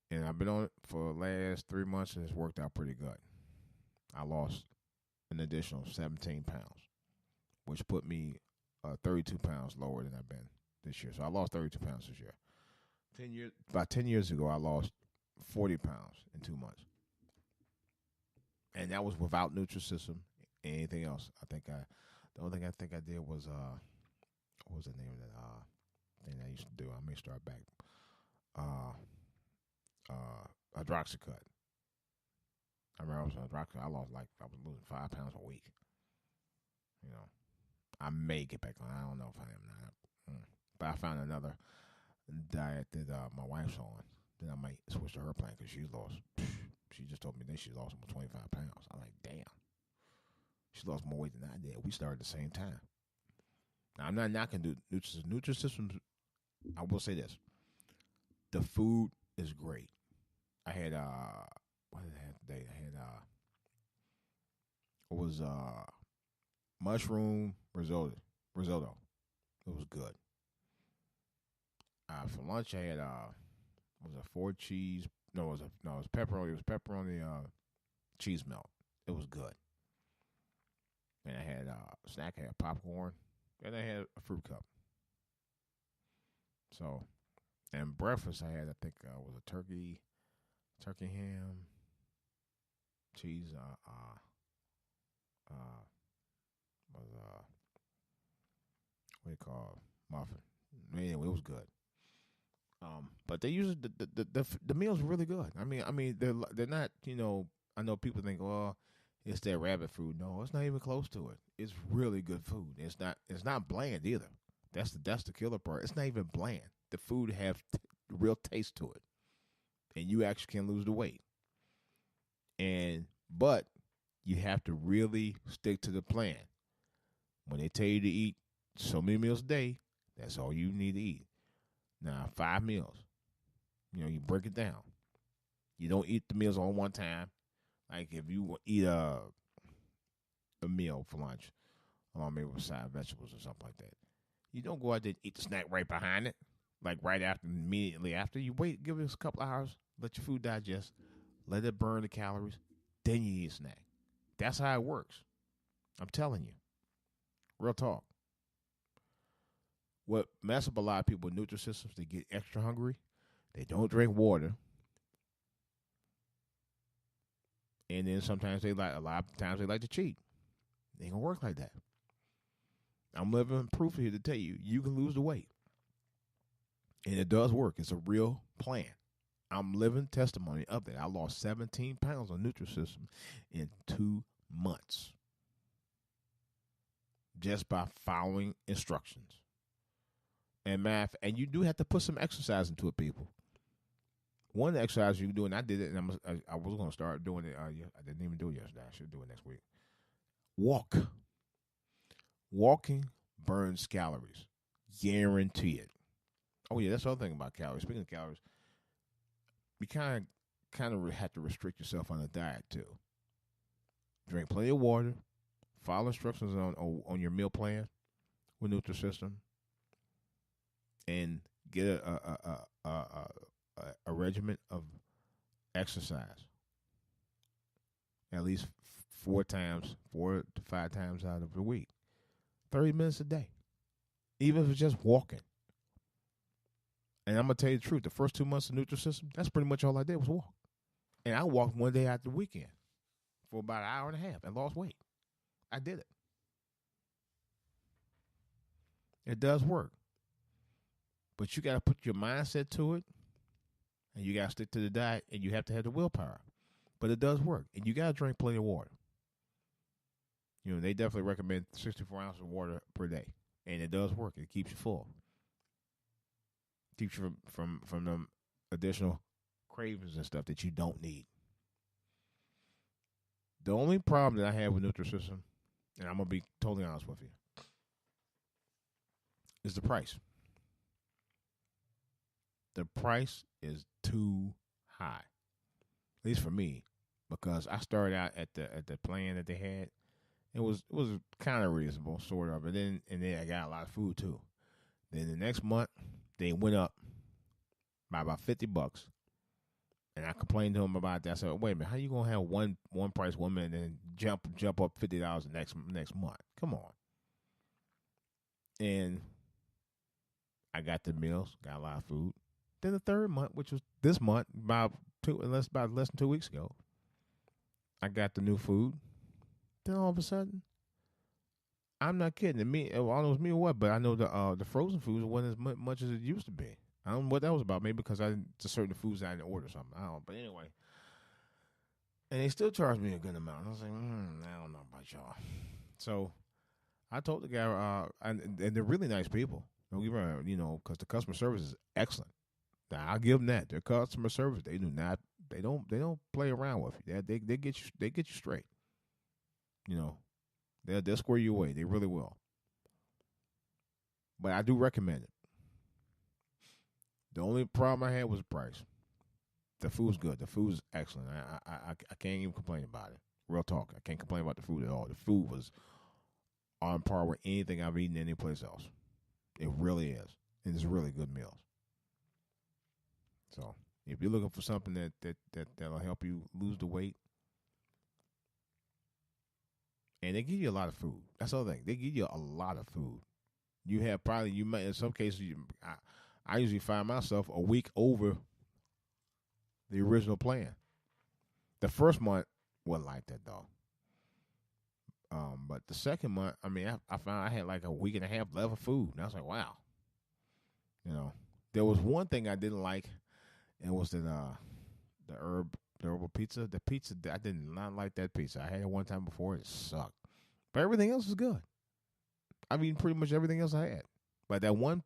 S1: And I've been on it for the last 3 months, and it's worked out pretty good. I lost an additional 17 pounds, which put me 32 pounds lower than I've been this year. So I lost 32 pounds this year. About 10 years ago, I lost 40 pounds in 2 months. And that was without Nutrisystem and anything else. The only thing I think I did was, what was the name of that thing I used to do? I may start back. Hydroxycut. I remember I was on Hydroxycut. I was losing 5 pounds a week. You know, I may get back on. I don't know if I am not. But I found another diet that my wife's on. Then I might switch to her plan because she just told me that she lost almost 25 pounds. I'm like, damn. She lost more weight than I did. We started at the same time. Now, I'm not knocking Nutrisystem. Nutrisystem, I will say this. The food is great. I had, what did I have today? I had, it was mushroom risotto. It was good. For lunch, I had, was a 4 cheese. No, it was pepperoni. It was pepperoni cheese melt. It was good. And I had snack. I had popcorn. And I had a fruit cup. So, and breakfast, I had, I think, was a turkey ham, cheese, what do you call it? Muffin. Anyway, it was good. But they usually the meals are really good. I mean they're not, you know, I know people think, well, it's that rabbit food. No, it's not even close to it. It's really good food. It's not bland either. That's the killer part. It's not even bland. The food have real taste to it, and you actually can lose the weight. But you have to really stick to the plan. When they tell you to eat so many meals a day, that's all you need to eat. Now, 5 meals. You know, you break it down. You don't eat the meals on one time. Like if you eat a meal for lunch, maybe with side vegetables or something like that, you don't go out there and eat the snack right behind it, like right after, immediately after. You wait, give it a couple hours, let your food digest, let it burn the calories, then you eat a snack. That's how it works. I'm telling you. Real talk. What mess up a lot of people with Nutrisystems, they get extra hungry. They don't drink water. And then sometimes a lot of times they like to cheat. It ain't gonna work like that. I'm living proof here to tell you, you can lose the weight. And it does work. It's a real plan. I'm living testimony of that. I lost 17 pounds on Nutrisystem in 2 months. Just by following instructions. And math, and you do have to put some exercise into it, people. One of the exercises you can do, and I did it, and I was going to start doing it. I didn't even do it yesterday. I should do it next week. Walk. Walking burns calories. Guarantee it. Oh, yeah, that's the other thing about calories. Speaking of calories, you kind of have to restrict yourself on a diet, too. Drink plenty of water. Follow instructions on your meal plan with Nutrisystem. And get a regimen of exercise. At least 4 to 5 times out of the week. 30 minutes a day. Even if it's just walking. And I'm going to tell you the truth. The first 2 months of Nutrisystem, that's pretty much all I did was walk. And I walked one day after the weekend for about an hour and a half and lost weight. I did it. It does work. But you got to put your mindset to it, and you got to stick to the diet, and you have to have the willpower. But it does work, and you got to drink plenty of water. You know, they definitely recommend 64 ounces of water per day, and it does work. It keeps you full. Keeps you from the additional cravings and stuff that you don't need. The only problem that I have with Nutrisystem, and I'm going to be totally honest with you, is the price. The price is too high, at least for me, because I started out at the plan that they had. It was kind of reasonable, sort of, and then I got a lot of food too. Then the next month they went up by about $50, and I complained to them about that. I said, "Wait a minute, how you gonna have one price one minute and then jump up $50 the next month? Come on!" And I got the meals, got a lot of food. Then the third month, which was this month, about less than 2 weeks ago, I got the new food. Then all of a sudden, I'm not kidding. I don't know if it was me or what, but I know the frozen foods wasn't as much as it used to be. I don't know what that was about. Maybe because to certain foods I didn't order something. I don't know. But anyway, and they still charged me a good amount. I was like, I don't know about y'all. So I told the guy, and they're really nice people. Don't get me wrong, you know, because the customer service is excellent. Now, I'll give them that. Their customer service, they don't play around with you. They get you straight. You know, they'll square you away. They really will. But I do recommend it. The only problem I had was the price. The food's good. The food's excellent. I can't even complain about it. Real talk. I can't complain about the food at all. The food was on par with anything I've eaten any place else. It really is. And it's really good meals. So if you're looking for something that'll help you lose the weight, and they give you a lot of food. That's the other thing. They give you a lot of food. You might in some cases. I usually find myself a week over the original plan. The first month wasn't like that though. But the second month, I mean, I found I had like a week and a half left of food, and I was like, wow. You know, there was one thing I didn't like, and it was the herbal pizza. The pizza, I did not like that pizza. I had it one time before. It sucked. But everything else was good. I've eaten pretty much everything else I had. But that one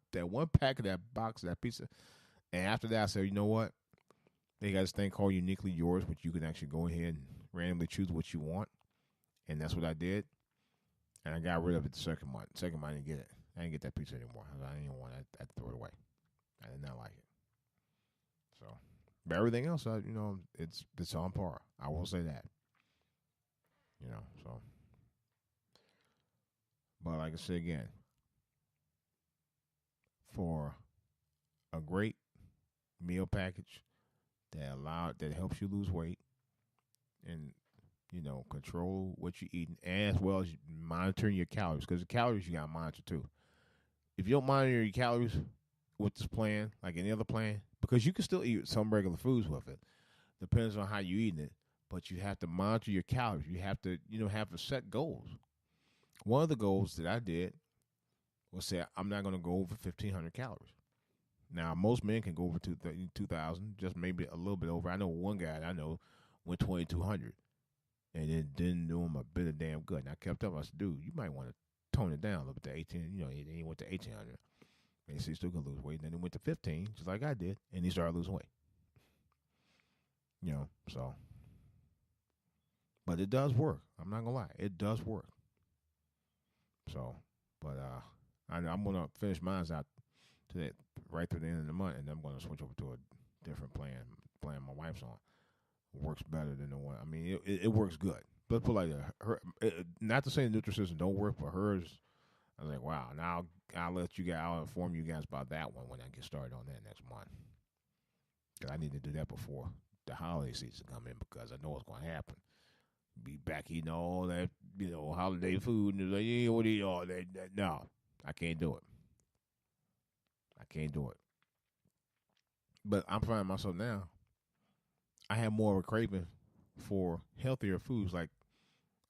S1: pack of that box of that pizza, and after that I said, you know what? They got this thing called Uniquely Yours, which you can actually go ahead and randomly choose what you want. And that's what I did. And I got rid of it the second month. Second month I didn't get it. I didn't get that pizza anymore. I didn't even want it. I had to throw it away. I did not like it. So, but everything else, you know, it's on par. I will say that. You know, so. But like I said again, for a great meal package that helps you lose weight and, you know, control what you're eating, as well as monitoring your calories, because the calories you got to monitor too. If you don't monitor your calories with this plan, like any other plan, because you can still eat some regular foods with it, depends on how you're eating it, but you have to monitor your calories. You have to, you know, have to set goals. One of the goals that I did was say I'm not going to go over 1,500 calories. Now, most men can go over 2,000, just maybe a little bit over. I know one guy that I know went 2,200, and it didn't do him a bit of damn good. And I kept up. I said, dude, you might want to tone it down a little bit to 18. You know, he went to 1,800. And he said he's still going to lose weight. And then he went to 15, just like I did, and he started losing weight. You know, so. But it does work. I'm not going to lie. It does work. So, but I'm going to finish mine out to that right through the end of the month, and then I'm going to switch over to a different plan my wife's on. Works better than the one. I mean, it works good. But put like not to say the Nutrisystem don't work, but hers, I was like, wow. Now I'll inform you guys about that one when I get started on that next month. Because I need to do that before the holiday season come in, because I know what's going to happen. Be back eating all that, you know, holiday food, and like, yeah, what do you all that? No, I can't do it. I can't do it. But I'm finding myself now, I have more of a craving for healthier foods. Like,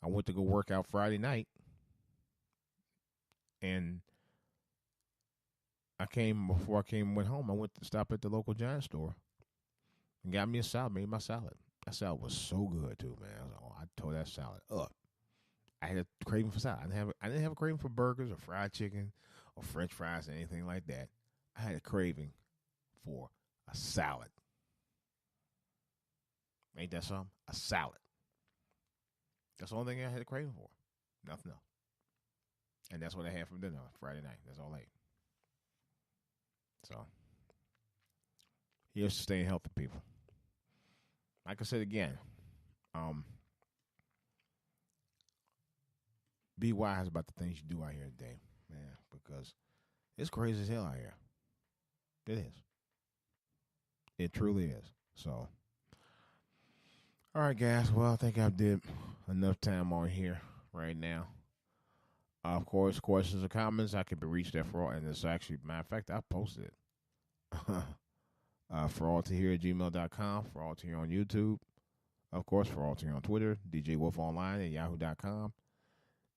S1: I went to go work out Friday night, and before I came and went home. I went to stop at the local giant store and got me a salad. Made my salad. That salad was so good too, man. I tore that salad up. I had a craving for salad. I didn't have a craving for burgers or fried chicken or French fries or anything like that. I had a craving for a salad. Ain't that something? A salad. That's the only thing I had a craving for. Nothing else. And that's what I had for dinner Friday night. That's all I ate. So, here's to staying healthy, people. Like I said again, be wise about the things you do out here today, man, because it's crazy as hell out here. It is. It truly is. So, all right, guys. Well, I think I did enough time on here right now. Of course, questions or comments, I can be reached at for all. And it's actually, matter of fact, I posted it. For all to hear at gmail.com, for all to hear on YouTube. Of course, for all to hear on Twitter, DJ Wolf Online at yahoo.com,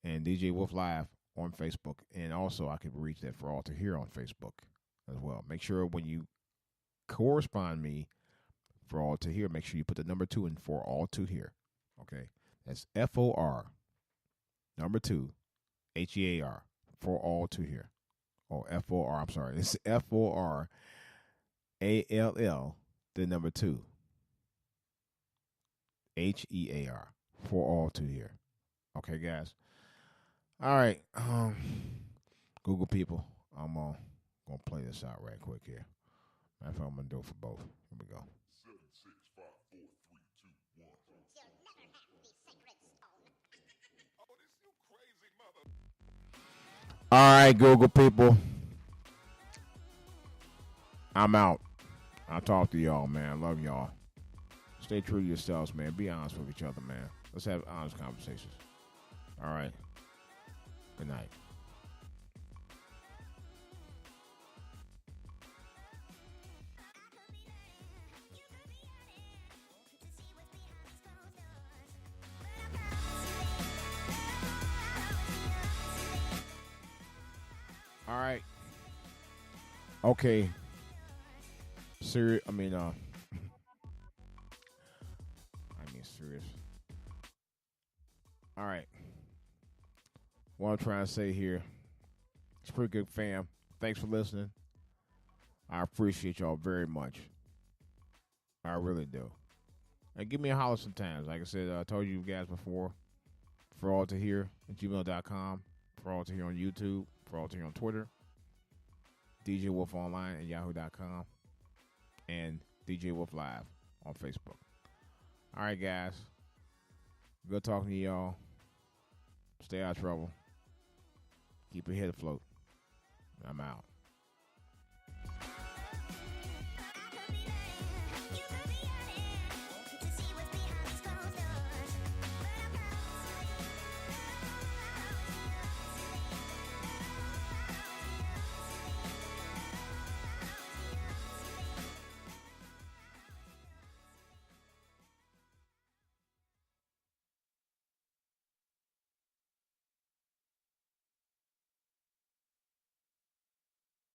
S1: and DJ Wolf Live on Facebook. And also, I can be reached at for all to hear on Facebook as well. Make sure when you correspond me for all to hear, make sure you put the number 2 in for all to hear. Okay, that's FOR number 2 HEAR for all to hear. Oh, FOR. I'm sorry, it's FORALL the number 2 HEAR for all to hear. Okay, guys. All right, Google people, I'm gonna play this out right quick here. Matter of fact, I'm gonna do it for both. Here we go.
S3: 7, 6, 5, 4, 3, 2, 1.
S4: You'll never have the sacred stone.
S3: Oh, this you crazy mother.
S1: All right, Google people, I'm out. I'll talk to y'all, man. Love y'all. Stay true to yourselves, man. Be honest with each other, man. Let's have honest conversations. All right. Good night. All right. Okay. Serious. I mean, serious. All right. What I'm trying to say here, it's pretty good, fam. Thanks for listening. I appreciate y'all very much. I really do. And give me a holler sometimes. Like I said, I told you guys before, for all to hear at gmail.com, for all to hear on YouTube, for all to hear on Twitter, DJ Wolf Online at yahoo.com, and DJ Wolf Live on Facebook. All right, guys. Good talking to y'all. Stay out of trouble. Keep your head afloat. I'm out.